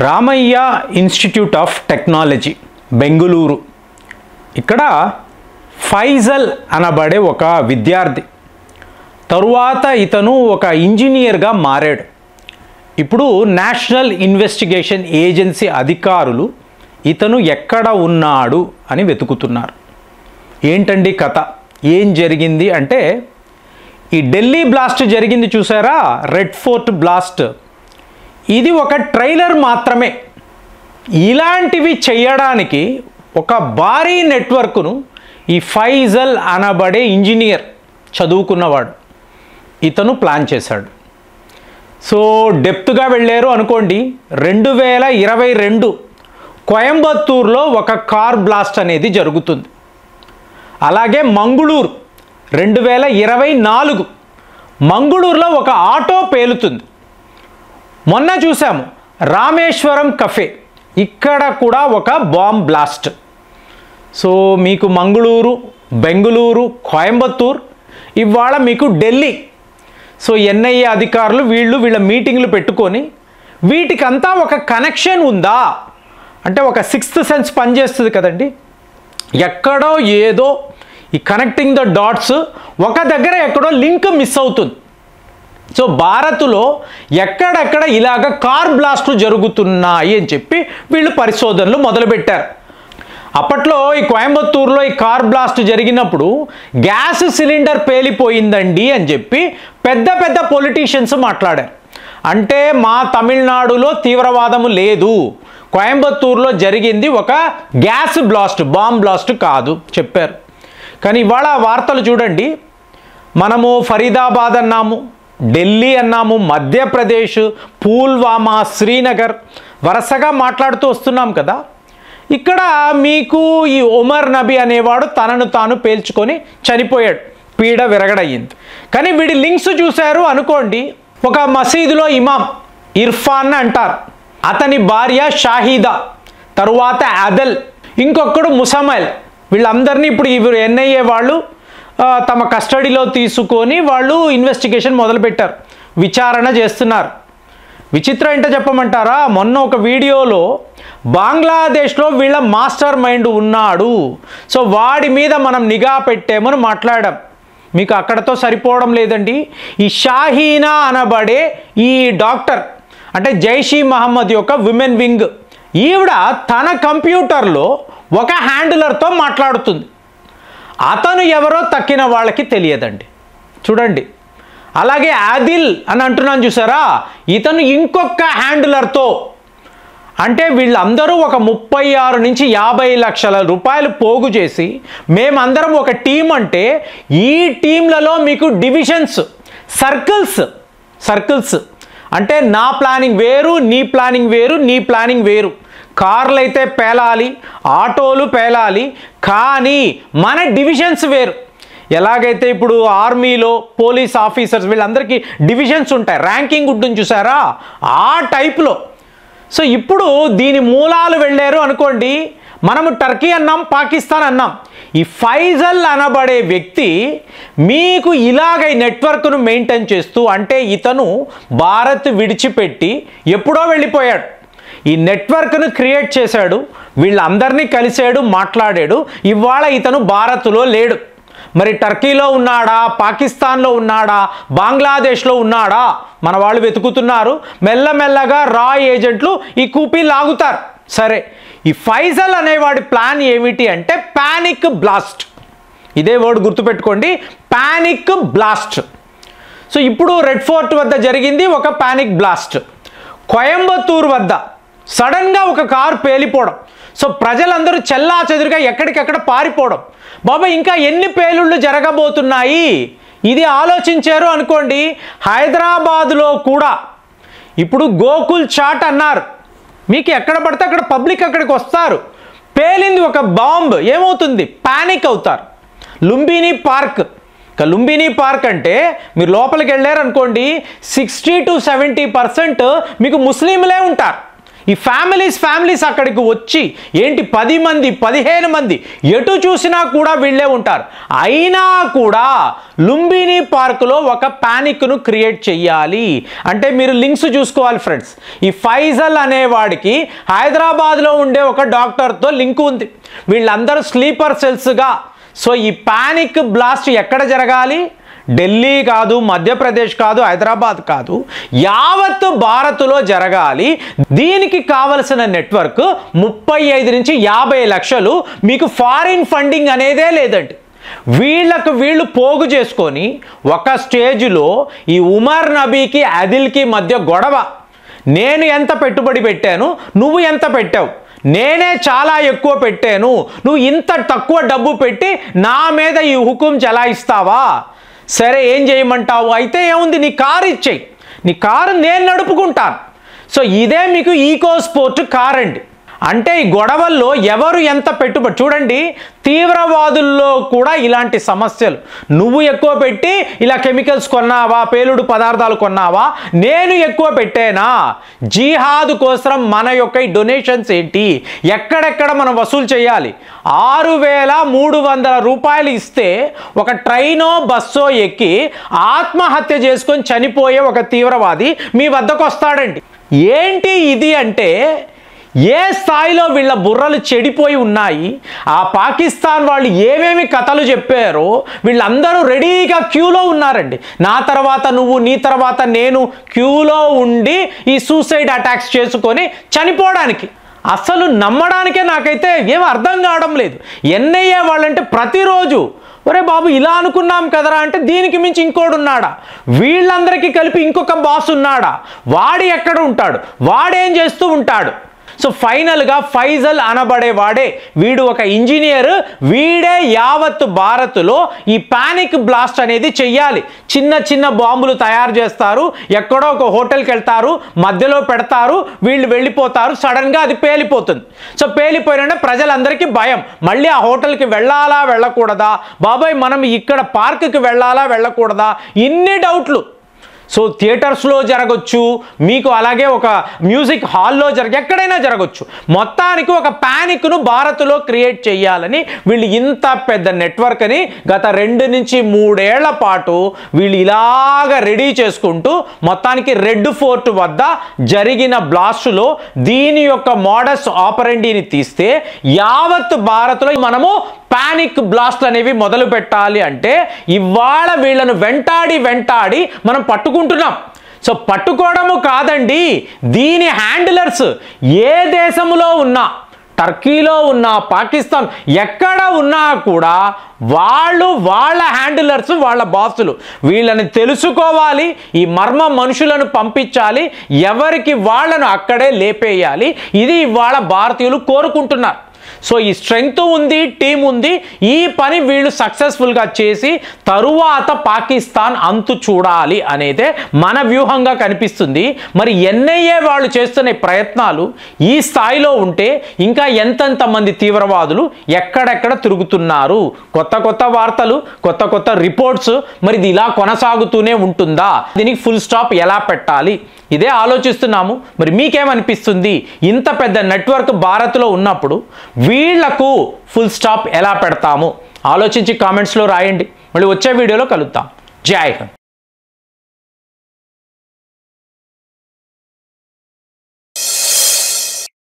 Ramayya institute of technology Bengaluru. ఇక్కడ ఫైజల్ అనబడే ఒక విద్యార్థి తరువాత ఇతను ఒక ఇంజనీర్గా మారాడు. ఇప్పుడు నేషనల్ ఇన్వెస్టిగేషన్ ఏజెన్సీ అధికారులు ఇతను ఎక్కడ ఉన్నాడు అని వెతుకుతున్నారు. ఏంటండి కథ, ఏం జరిగింది అంటే, ఈ ఢిల్లీ బ్లాస్ట్ జరిగింది చూసారా, రెడ్ ఫోర్ట్ బ్లాస్ట్, ఇది ఒక ట్రైలర్ మాత్రమే. ఇలాంటివి చేయడానికి ఒక భారీ నెట్వర్క్ను ఈ ఫైజల్ అనబడే ఇంజనీర్ చదువుకున్నవాడు ఇతను ప్లాన్ చేశాడు. సో డెప్త్గా వెళ్ళారు అనుకోండి. 2022 కోయంబత్తూరులో ఒక కార్ బ్లాస్ట్ అనేది జరుగుతుంది. అలాగే మంగళూరు 2024 మంగళూరులో ఒక ఆటో పేలుతుంది. మొన్న చూసాము రామేశ్వరం కఫే, ఇక్కడ కూడా ఒక బాంబ్ బ్లాస్ట్. సో మీకు మంగళూరు, బెంగుళూరు, కోయంబత్తూరు, ఇవాళ మీకు ఢిల్లీ. సో ఎన్ఐఏ అధికారులు వీళ్ళ మీటింగ్లు పెట్టుకొని వీటికంతా ఒక కనెక్షన్ ఉందా అంటే ఒక సిక్స్త్ సెన్స్ పనిచేస్తుంది కదండి. ఎక్కడో ఏదో ఈ కనెక్టింగ్ ద డాట్స్ ఒక దగ్గర ఎక్కడో లింక్ మిస్ అవుతుంది. సో భారత్లో ఎక్కడెక్కడ ఇలాగ కార్ బ్లాస్ట్లు జరుగుతున్నాయి అని చెప్పి వీళ్ళు పరిశోధనలు మొదలుపెట్టారు. అప్పట్లో ఈ కోయంబత్తూరులో ఈ కార్ బ్లాస్ట్ జరిగినప్పుడు గ్యాస్ సిలిండర్ పేలిపోయిందండి అని చెప్పి పెద్ద పెద్ద పొలిటీషియన్స్ మాట్లాడారు. అంటే మా తమిళనాడులో తీవ్రవాదము లేదు, కోయంబత్తూరులో జరిగింది ఒక గ్యాస్ బ్లాస్ట్, బాంబ్ బ్లాస్ట్ కాదు చెప్పారు. కానీ ఇవాళ వార్తలు చూడండి, మనము ఫరీదాబాద్ అన్నాము, ఢిల్లీ అన్నాము, మధ్యప్రదేశ్, పుల్వామా, శ్రీనగర్ వరుసగా మాట్లాడుతూ వస్తున్నాం కదా. ఇక్కడ మీకు ఈ ఒమర్ నబీ అనేవాడు తనను తాను పేల్చుకొని చనిపోయాడు, పీడ విరగడయ్యింది. కానీ వీడి లింక్స్ చూశారు అనుకోండి, ఒక మసీదులో ఇమాం ఇర్ఫాన్ అంటారు, అతని భార్య షాహిదా, తరువాత అదల్, ఇంకొకడు ముసమైల్, వీళ్ళందరినీ ఇప్పుడు ఇవి ఎన్ఐఏ వాళ్ళు తమ కస్టడీలో తీసుకొని వాళ్ళు ఇన్వెస్టిగేషన్ మొదలుపెట్టారు, విచారణ చేస్తున్నారు. విచిత్రం ఏంటో చెప్పమంటారా, మొన్న ఒక వీడియోలో బంగ్లాదేశ్లో వీళ్ళ మాస్టర్ మైండ్ ఉన్నాడు, సో వాడి మీద మనం నిఘా పెట్టామని మాట్లాడాం. మీకు అక్కడతో సరిపోవడం లేదండి. ఈ షాహీనా అనబడే ఈ డాక్టర్ అంటే జైషీ మహమ్మద్ యొక్క విమెన్ వింగ్, ఈవిడ తన కంప్యూటర్లో ఒక హ్యాండిలర్తో మాట్లాడుతుంది. అతను ఎవరో తక్కిన వాళ్ళకి తెలియదండి, చూడండి. అలాగే ఆదిల్ అని అంటున్నాను చూసారా, ఇతను ఇంకొక హ్యాండిలర్తో, అంటే వీళ్ళందరూ ఒక 36 నుంచి 50 లక్షల రూపాయలు పోగు చేసి మేమందరం ఒక టీం. అంటే ఈ టీంలలో మీకు డివిజన్స్, సర్కిల్స్ అంటే నా ప్లానింగ్ వేరు, నీ ప్లానింగ్ వేరు, నీ ప్లానింగ్ వేరు. కార్లు అయితే పేలాలి, ఆటోలు పేలాలి, కానీ మన డివిజన్స్ వేరు. ఎలాగైతే ఇప్పుడు ఆర్మీలో పోలీస్ ఆఫీసర్స్ వీళ్ళందరికీ డివిజన్స్ ఉంటాయి, ర్యాంకింగ్ ఉంటుంది చూసారా, ఆ టైప్లో. సో ఇప్పుడు దీని మూలాలు వెళ్ళారు అనుకోండి, మనము టర్కీ అన్నాం, పాకిస్తాన్ అన్నాం. ఈ ఫైజల్ అనబడే వ్యక్తి మీకు ఇలాగ నెట్వర్క్ను మెయింటైన్ చేస్తూ, అంటే ఇతను భారత్ విడిచిపెట్టి ఎప్పుడో వెళ్ళిపోయాడు, ఈ నెట్వర్క్ను క్రియేట్ చేశాడు, వీళ్ళందరినీ కలిశాడు, మాట్లాడాడు. ఇవాళ ఇతను భారత్లో లేడు. మరి టర్కీలో ఉన్నాడా, పాకిస్తాన్లో ఉన్నాడా, బంగ్లాదేశ్లో ఉన్నాడా, మన వాళ్ళు వెతుకుతున్నారు. మెల్లమెల్లగా రా ఏజెంట్లు ఈ కూపీ లాగుతారు. సరే, ఈ ఫైజల్ అనేవాడి ప్లాన్ ఏమిటి అంటే పానిక్ బ్లాస్ట్. ఇదే వర్డ్ గుర్తుపెట్టుకోండి, పానిక్ బ్లాస్ట్. సో ఇప్పుడు రెడ్ ఫోర్ట్ వద్ద జరిగింది ఒక పానిక్ బ్లాస్ట్. కోయంబత్తూరు వద్ద సడన్గా ఒక కారు పేలిపోవడం, సో ప్రజలందరూ చెల్లా చెదురుగా ఎక్కడికెక్కడ పారిపోవడం. బాబా ఇంకా ఎన్ని పేలుళ్ళు జరగబోతున్నాయి ఇది ఆలోచించారు అనుకోండి. హైదరాబాదులో కూడా ఇప్పుడు గోకుల్ చాట్ అన్నారు, మీకు ఎక్కడ పడితే అక్కడ పబ్లిక్ అక్కడికి వస్తారు, పేలింది ఒక బాంబ్, ఏమవుతుంది, పానిక్ అవుతారు. లుంబినీ పార్క్, లుంబినీ పార్క్ అంటే మీరు లోపలికి వెళ్ళారు అనుకోండి, 60 to 70% మీకు ముస్లింలే ఉంటారు. ఈ ఫ్యామిలీస్ అక్కడికి వచ్చి ఏంటి 10 మంది 15 మంది ఎటు చూసినా కూడా వీళ్ళే ఉంటారు. అయినా కూడా లుంబిని పార్కులో ఒక ప్యానిక్ను క్రియేట్ చెయ్యాలి అంటే మీరు లింక్స్ చూసుకోవాలి ఫ్రెండ్స్. ఈ ఫైజల్ అనేవాడికి హైదరాబాద్లో ఉండే ఒక డాక్టర్తో లింక్ ఉంది. వీళ్ళందరూ స్లీపర్ సెల్స్గా. సో ఈ ప్యానిక్ బ్లాస్ట్ ఎక్కడ జరగాలి? ఢిల్లీ కాదు, మధ్యప్రదేశ్ కాదు, హైదరాబాద్ కాదు, యావత్ భారత్లో జరగాలి. దీనికి కావలసిన నెట్వర్క్ 35 నుంచి 50 లక్షలు. మీకు ఫారిన్ ఫండింగ్ అనేదే లేదండి. వీళ్ళు పోగు చేసుకొని ఒక స్టేజ్లో ఈ ఉమర్ నబీకి అదిల్కి మధ్య గొడవ. నేను ఎంత పెట్టుబడి పెట్టాను, నువ్వు ఎంత పెట్టావు, నేనే చాలా ఎక్కువ పెట్టాను, నువ్వు ఇంత తక్కువ డబ్బు పెట్టి నా మీద ఈ హుకుం చలాయిస్తావా? సరే ఏం చేయమంటావు? అయితే ఏముంది, నీ కారు ఇచ్చేయి, నీ కారు నేను నడుపుకుంటాను. సో ఇదే మీకు ఈకో స్పోర్ట్ కార్ అండి. అంటే ఈ గొడవల్లో ఎవరు ఎంత పెట్టుబడి చూడండి. తీవ్రవాదుల్లో కూడా ఇలాంటి సమస్యలు. నువ్వు ఎక్కువ పెట్టి ఇలా కెమికల్స్ కొన్నావా, పేలుడు పదార్థాలు కొన్నావా, నేను ఎక్కువ పెట్టేనా? జిహాద్ కోసం మన యొక్క ఈ డొనేషన్స్ ఏంటి, ఎక్కడెక్కడ మనం వసూలు చేయాలి? 6,300 రూపాయలు ఇస్తే ఒక ట్రైనో బస్సో ఎక్కి ఆత్మహత్య చేసుకొని చనిపోయే ఒక తీవ్రవాది మీ వద్దకు వస్తాడండి. ఏంటి ఇది అంటే ఏ స్థాయిలో వీళ్ళ బుర్రలు చెడిపోయి ఉన్నాయి. ఆ పాకిస్తాన్ వాళ్ళు ఏమేమి కథలు చెప్పారో వీళ్ళందరూ రెడీగా క్యూలో ఉన్నారండి. నా తర్వాత నువ్వు, నీ తర్వాత నేను క్యూలో ఉండి ఈ సూసైడ్ అటాక్స్ చేసుకొని చనిపోవడానికి. అసలు నమ్మడానికే నాకైతే ఏం అర్థం కావడం లేదు. ఎన్ఐఏ వాళ్ళంటే ప్రతిరోజు ఒరే బాబు ఇలా అనుకున్నాం కదరా అంటే దీనికి మించి ఇంకోడు ఉన్నాడా, వీళ్ళందరికీ కలిపి ఇంకొక బాస్ ఉన్నాడా, వాడు ఎక్కడ ఉంటాడు, వాడేం చేస్తూ ఉంటాడు. సో ఫైనల్గా ఫైజల్ అనబడేవాడే వీడు ఒక ఇంజనీర్. వీడే యావత్ భారత్లో ఈ ప్యానిక్ బ్లాస్ట్ అనేది చెయ్యాలి. చిన్న చిన్న బాంబులు తయారు చేస్తారు, ఎక్కడో ఒక హోటల్కి వెళ్తారు, మధ్యలో పెడతారు, వీళ్ళు వెళ్ళిపోతారు, సడన్గా అది పేలిపోతుంది. సో పేలిపోయిన ప్రజలందరికీ భయం, మళ్ళీ ఆ హోటల్కి వెళ్ళాలా వెళ్ళకూడదా, బాబాయ్ మనం ఇక్కడ పార్క్కి వెళ్ళాలా వెళ్ళకూడదా, ఇన్ని డౌట్లు. సో థియేటర్స్లో జరగచ్చు, మీకు అలాగే ఒక మ్యూజిక్ హాల్లో ఎక్కడైనా జరగచ్చు. మొత్తానికి ఒక ప్యానిక్ను భారత్లో క్రియేట్ చేయాలని వీళ్ళు ఇంత పెద్ద నెట్వర్క్ని గత 2 నుంచి 3 ఏళ్ల పాటు వీళ్ళు ఇలాగ రెడీ చేసుకుంటూ మొత్తానికి రెడ్ ఫోర్ట్ వద్ద జరిగిన బ్లాస్టులో దీని యొక్క మోడస్ ఆపరెండీని తీస్తే యావత్ భారత్లో మనము ప్యానిక్ బ్లాస్ట్ అనేవి మొదలు పెట్టాలి అంటే ఇవాళ వీళ్ళను వెంటాడి మనం పట్టుకుంటున్నాం. సో పట్టుకోవడము కాదండి, దీని హ్యాండిలర్స్ ఏ దేశంలో ఉన్నా, టర్కీలో ఉన్నా, పాకిస్తాన్ ఎక్కడ ఉన్నా కూడా వాళ్ళ హ్యాండిలర్స్, వాళ్ళ బాసులు, వీళ్ళని తెలుసుకోవాలి. ఈ మర్మ మనుషులను పంపించాలి, ఎవరికి వాళ్ళను అక్కడే లేపేయాలి. ఇది ఇవాళ భారతీయులు కోరుకుంటున్నారు. సో ఈ స్ట్రెంగ్త్ ఉంది, టీం ఉంది, ఈ పని వీళ్ళు సక్సెస్ఫుల్గా చేసి తరువాత పాకిస్తాన్ అంతు చూడాలి అనేదే మన వ్యూహంగా కనిపిస్తుంది. మరి ఎన్ఐఏ వాళ్ళు చేస్తున్న ప్రయత్నాలు ఈ స్థాయిలో ఉంటే ఇంకా ఎంతెంత మంది తీవ్రవాదులు ఎక్కడెక్కడ తిరుగుతున్నారు, కొత్త వార్తలు, కొత్త రిపోర్ట్స్. మరి ఇది ఇలా కొనసాగుతూనే ఉంటుందా, దీనికి ఫుల్ స్టాప్ ఎలా పెట్టాలి, ఇదే ఆలోచిస్తున్నాము. మరి మీకేమనిపిస్తుంది? ఇంత పెద్ద నెట్వర్క్ భారత్లో ఉన్నప్పుడు వీళ్లకు ఫుల్ స్టాప్ ఎలా పెడతాము? ఆలోచించి కామెంట్స్లో రాయండి. మళ్ళీ వచ్చే వీడియోలో కలుద్దాం. జై హింద్.